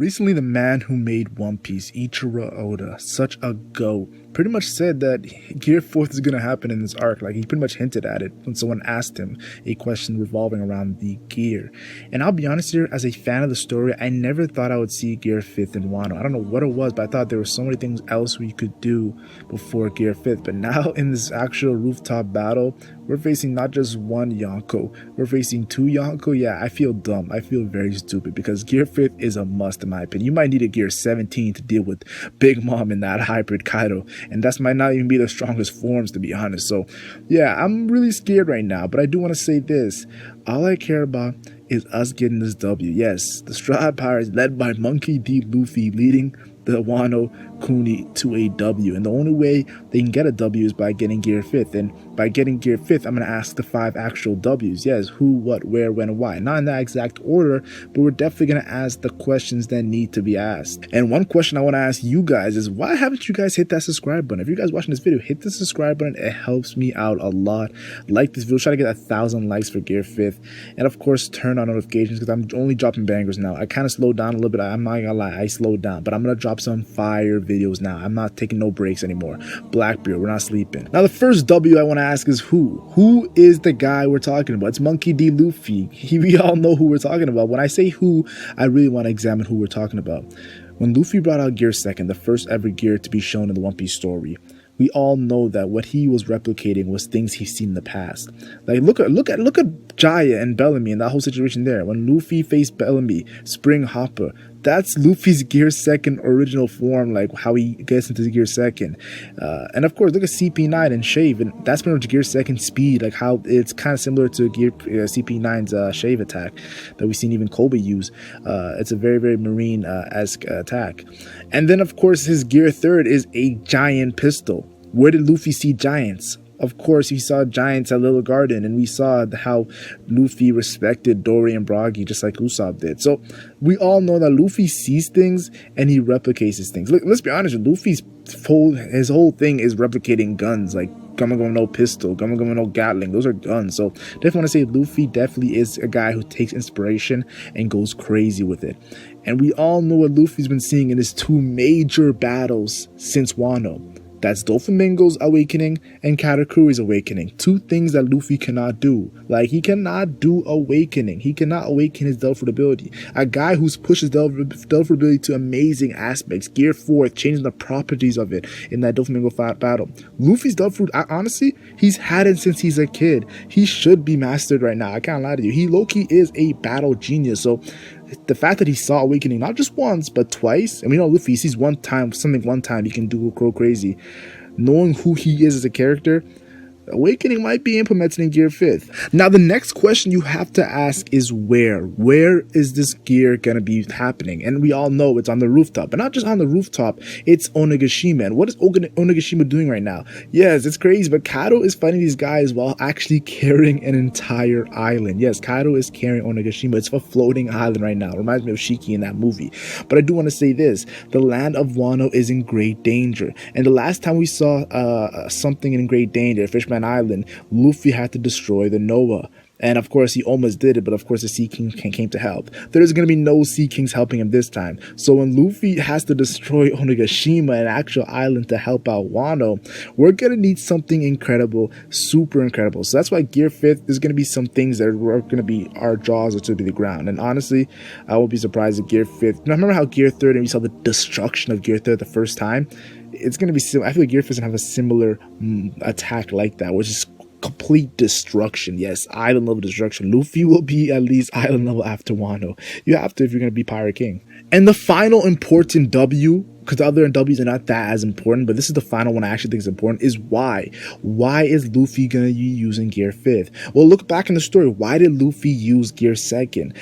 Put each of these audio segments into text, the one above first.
Recently, the man who made One Piece, Ichiro Oda, such a GOAT, pretty much said that Gear 4th is going to happen in this arc. Like, he pretty much hinted at it when someone asked him a question revolving around the gear. And I'll be honest here, as a fan of the story, I never thought I would see Gear 5th in Wano. I don't know what it was, but I thought there were so many things else we could do before Gear 5th. But now, in this actual rooftop battle, we're facing not just one Yonko, we're facing two Yonko. Yeah, I feel dumb. I feel very stupid because Gear 5th is a must in my opinion. You might need a Gear 17 to deal with Big Mom and that hybrid Kaido, and that might not even be the strongest forms, to be honest. So yeah, I'm really scared right now, but I do want to say this. All I care about is us getting this W. Yes, the Straw Pirates led by Monkey D Luffy leading the Wano Kuni to a W, and the only way they can get a W is by getting Gear 5th. And by getting Gear 5th, I'm going to ask the 5 actual W's. Yes, who, what, where, when, why. Not in that exact order, but we're definitely going to ask the questions that need to be asked. And one question I want to ask you guys is, why haven't you guys hit that subscribe button? If you guys watching this video, hit the subscribe button. It helps me out a lot. Like this video, try to get 1,000 likes for Gear 5th, and of course turn on notifications because I'm only dropping bangers now. I kind of slowed down a little bit. I'm not gonna lie, I slowed down, but I'm gonna drop some fire videos now. I'm not taking no breaks anymore. Blackbeard, we're not sleeping. Now the first W I want to ask is who is the guy we're talking about? It's Monkey D Luffy. We all know who we're talking about. When I say who, I really want to examine who we're talking about. When Luffy brought out Gear 2nd, the first ever gear to be shown in the One Piece story, we all know that what he was replicating was things he's seen in the past. Like look at Jaya and Bellamy and that whole situation there. When Luffy faced Bellamy, Spring Hopper, that's Luffy's Gear 2nd original form, like how he gets into Gear 2nd. And of course, look at CP9 and Shave, and that's pretty much Gear 2nd speed, like how it's kind of similar to Gear CP9's Shave attack that we've seen even Kobe use. It's a very, very Marine-esque attack. And then, of course, his Gear 3rd is a giant pistol. Where did Luffy see giants? Of course, he saw giants at Little Garden, and we saw how Luffy respected Dory and Broggy just like Usopp did. So we all know that Luffy sees things and he replicates his things. Look, let's be honest, Luffy's whole thing is replicating guns, like Gumma Gumma no pistol, Gumma Gumma no Gatling. Those are guns. So definitely want to say Luffy definitely is a guy who takes inspiration and goes crazy with it. And we all know what Luffy's been seeing in his 2 major battles since Wano. That's Doflamingo's awakening and Katakuri's awakening. 2 things that Luffy cannot do. Like, he cannot do awakening. He cannot awaken his Delphoid ability. A guy who's pushed his Delphoid ability to amazing aspects. Gear 4th, changing the properties of it in that Doflamingo battle. Luffy's Delphoid, honestly, he's had it since he's a kid. He should be mastered right now. I can't lie to you. He low-key is a battle genius. So the fact that he saw awakening not just once but twice, and we know Luffy sees one time, he can go crazy. Knowing who he is as a character, awakening might be implemented in Gear 5th. Now the next question you have to ask is where is this gear gonna be happening? And we all know it's on the rooftop, but not just on the rooftop, it's Onigashima. And what is Onigashima doing right now? Yes, it's crazy, but Kaido is fighting these guys while actually carrying an entire island. Yes, Kaido is carrying Onigashima. It's a floating island right now. It reminds me of Shiki in that movie. But I do want to say this, the land of Wano is in great danger, and the last time we saw something in great danger, Fishman Island, Luffy had to destroy the Noah. And of course, he almost did it, but of course, the Sea King came to help. There's going to be no Sea Kings helping him this time. So when Luffy has to destroy Onigashima, an actual island, to help out Wano, we're going to need something incredible, super incredible. So that's why Gear 5th, there's going to be some things that are going to be, our jaws are to be the ground. And honestly, I won't be surprised if Gear 5th, now remember how Gear 3rd, and we saw the destruction of Gear 3rd the first time? It's going to be similar. I feel like Gear 5th is going to have a similar attack like that, which is complete destruction. Yes, island level destruction. Luffy will be at least island level after Wano. You have to if you're going to be Pirate King. And the final important W, because the other W's are not that as important, but this is the final one I actually think is important, is why. Why is Luffy going to be using Gear 5th? Well, look back in the story. Why did Luffy use Gear 2nd?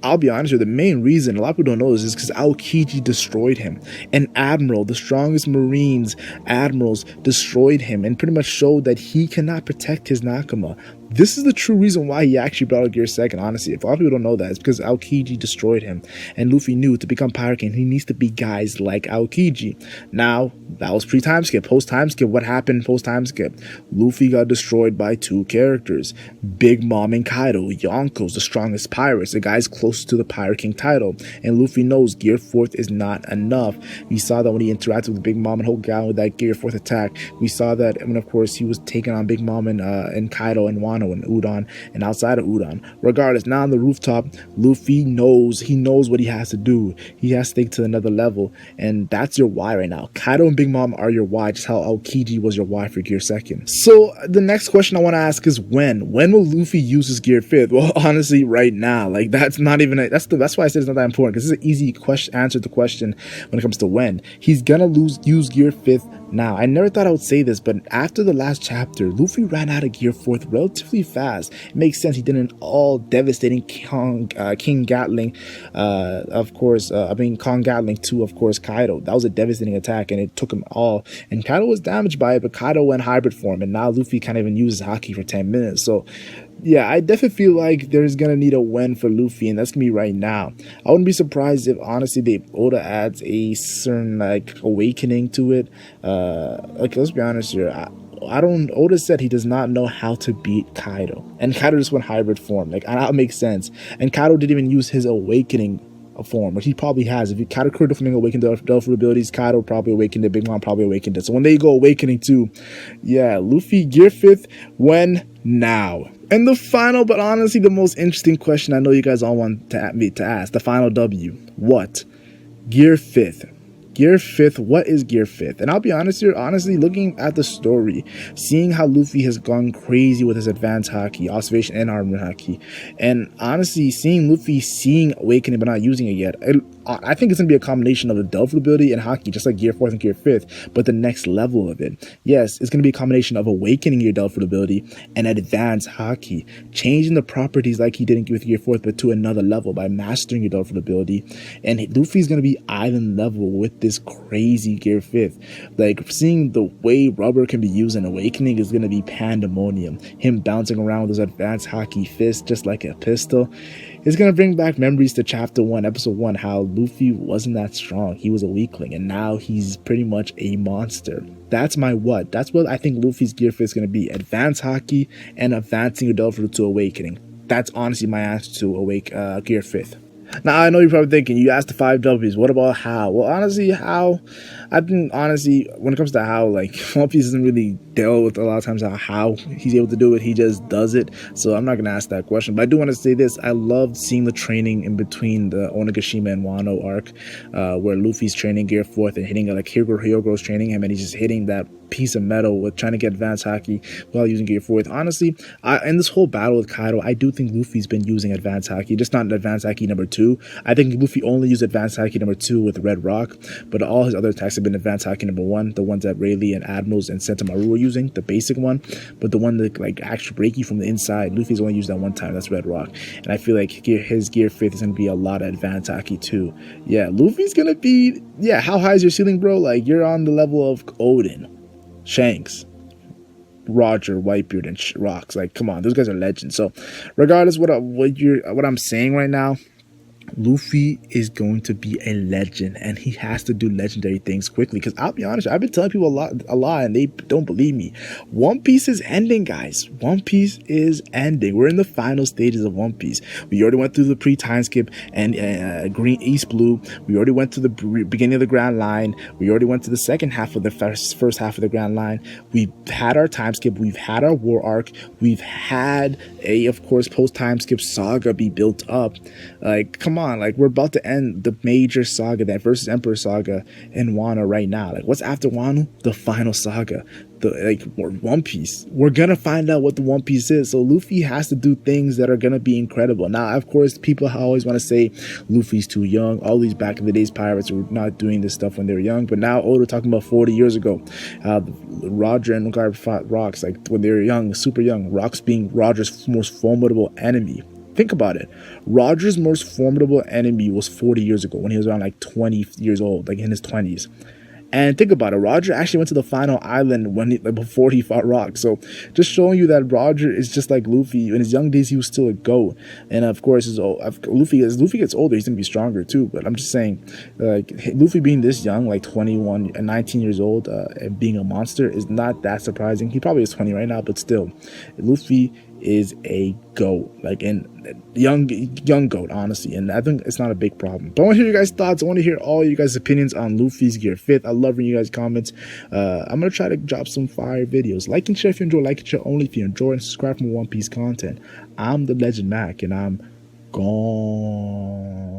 I'll be honest with you, the main reason, a lot of people don't know this, is because Aokiji destroyed him. An admiral, the strongest Marines, admirals, destroyed him and pretty much showed that he cannot protect his Nakama. This is the true reason why he actually brought out Gear Second, honestly. If a lot of people don't know that, it's because Aokiji destroyed him. And Luffy knew to become Pirate King, he needs to be guys like Aokiji. Now, that was pre-time skip. Post-time skip, what happened post-time skip? Luffy got destroyed by 2 characters. Big Mom and Kaido. Yonko's the strongest pirates, the guys closest to the Pirate King title. And Luffy knows Gear 4th is not enough. We saw that when he interacted with Big Mom and Hogan with that Gear 4th attack. We saw that when, of course, he was taking on Big Mom and Kaido and Wano and Udon and outside of Udon. Regardless, now on the rooftop, Luffy knows what he has to do. He has to take to another level, and that's your why right now. Kaido and Big Mom are your why, just how Aokiji was your why for Gear 2nd. So the next question I want to ask is when will Luffy use his Gear 5th? Well, honestly, right now. Like, that's not even that's why I said it's not that important, because it's an easy answer to the question when it comes to when. He's gonna use Gear 5th now. I never thought I would say this, but after the last chapter, Luffy ran out of Gear 4th relatively fast. It makes sense. He did an all devastating King Gatling, Kong Gatling to, of course, Kaido. That was a devastating attack, and it took him all. And Kaido was damaged by it, but Kaido went hybrid form, and now Luffy can't even use his haki for 10 minutes. So yeah, I definitely feel like there's gonna need a when for Luffy, and that's gonna be right now. I wouldn't be surprised if, honestly, Oda adds a certain, like, awakening to it. Like, let's be honest here. Oda said he does not know how to beat Kaido, and Kaido just went hybrid form. Like, that makes sense. And Kaido didn't even use his awakening form, which he probably has. If you Kaido could have awakened the Delphi abilities, Kaido probably awakened it, Big Mom probably awakened it. So when they go awakening too, yeah, Luffy Gear 5th, when? Now. And the final, but honestly the most interesting question I know you guys all want me to ask, the final W, what? Gear 5th. Gear 5th, what is Gear 5th? And I'll be honest here, honestly, looking at the story, seeing how Luffy has gone crazy with his advanced haki, observation and armor haki, and honestly, seeing Luffy awakening but not using it yet, I think it's going to be a combination of the Delphi ability and haki, just like Gear 4th and Gear 5th, but the next level of it. Yes, it's going to be a combination of awakening your Delphi ability and advanced haki, changing the properties like he did with Gear 4th, but to another level by mastering your Delphi ability. And Luffy's going to be island level with this crazy Gear 5th. Like, seeing the way rubber can be used in awakening is going to be pandemonium. Him bouncing around with his advanced haki fist just like a pistol. It's going to bring back memories to Chapter 1, Episode 1, how Luffy wasn't that strong. He was a weakling, and now he's pretty much a monster. That's my what. That's what I think Luffy's Gear 5th is going to be. Advanced haki and advancing your Delphi to awakening. That's honestly my answer to Gear 5th. Now, I know you're probably thinking, you asked the 5 W's, what about how? Well, honestly, how, I think, honestly, when it comes to how, like, One Piece doesn't really deal with a lot of times how he's able to do it, he just does it, so I'm not going to ask that question, but I do want to say this, I loved seeing the training in between the Onigashima and Wano arc, where Luffy's training Gear 4th and hitting, like, Hyogo's training him, and he's just hitting that piece of metal with trying to get advanced haki while using Gear 4th. Honestly, in this whole battle with Kaido, I do think Luffy's been using advanced haki, just not advanced haki number 2. I think Luffy only used advanced haki number 2 with Red Rock, but all his other attacks have been advanced haki number 1, the ones that Rayleigh and Admirals and Sentomaru were using, the basic one, but the one that, like, actually break you from the inside, Luffy's only used that one time, that's Red Rock. And I feel like his Gear 5th is going to be a lot of advanced haki too. Yeah, Luffy's going to be, yeah, how high is your ceiling, bro? Like, you're on the level of Odin, Shanks, Roger, Whitebeard, and Rocks. Like, come on, those guys are legends. So regardless what I'm saying right now, Luffy is going to be a legend, and he has to do legendary things quickly, because I'll be honest, I've been telling people a lot and they don't believe me. One Piece is ending, guys. One Piece is ending. We're in the final stages of One Piece. We already went through the pre-time skip and green, east, blue. We already went to the beginning of the Grand Line. We already went to the second half of the first half of the Grand Line. We've had our time skip. We've had our war arc. We've had of course, post-time skip saga be built up. Like, come on, like, we're about to end the major saga, that versus Emperor saga in Wano right now. Like, what's after Wano? The final saga. One Piece. We're gonna find out what the One Piece is. So Luffy has to do things that are gonna be incredible. Now, of course, people always want to say Luffy's too young. All these back in the days pirates were not doing this stuff when they were young. But now Oda talking about 40 years ago, Roger and Garp fought Rocks, like, when they were young, super young. Rocks being Roger's most formidable enemy. Think about it. Roger's most formidable enemy was 40 years ago, when he was around like 20 years old, like in his 20s. And think about it, Roger actually went to the final island before he fought Rock. So just showing you that Roger is just like Luffy. In his young days, he was still a GOAT. And of course, as Luffy gets older, he's gonna be stronger too. But I'm just saying, like Luffy being this young, like 21 and 19 years old, and being a monster is not that surprising. He probably is 20 right now, but still, Luffy is a GOAT, like in young GOAT, honestly, and I think it's not a big problem. But I want to hear your guys' thoughts. I want to hear all you guys' opinions on Luffy's Gear 5th. I love reading you guys' comments. I'm gonna try to drop some fire videos. Like and share if you enjoy, like and share only if you enjoy, and subscribe for more One Piece content. I'm the Legend Mac, and I'm gone.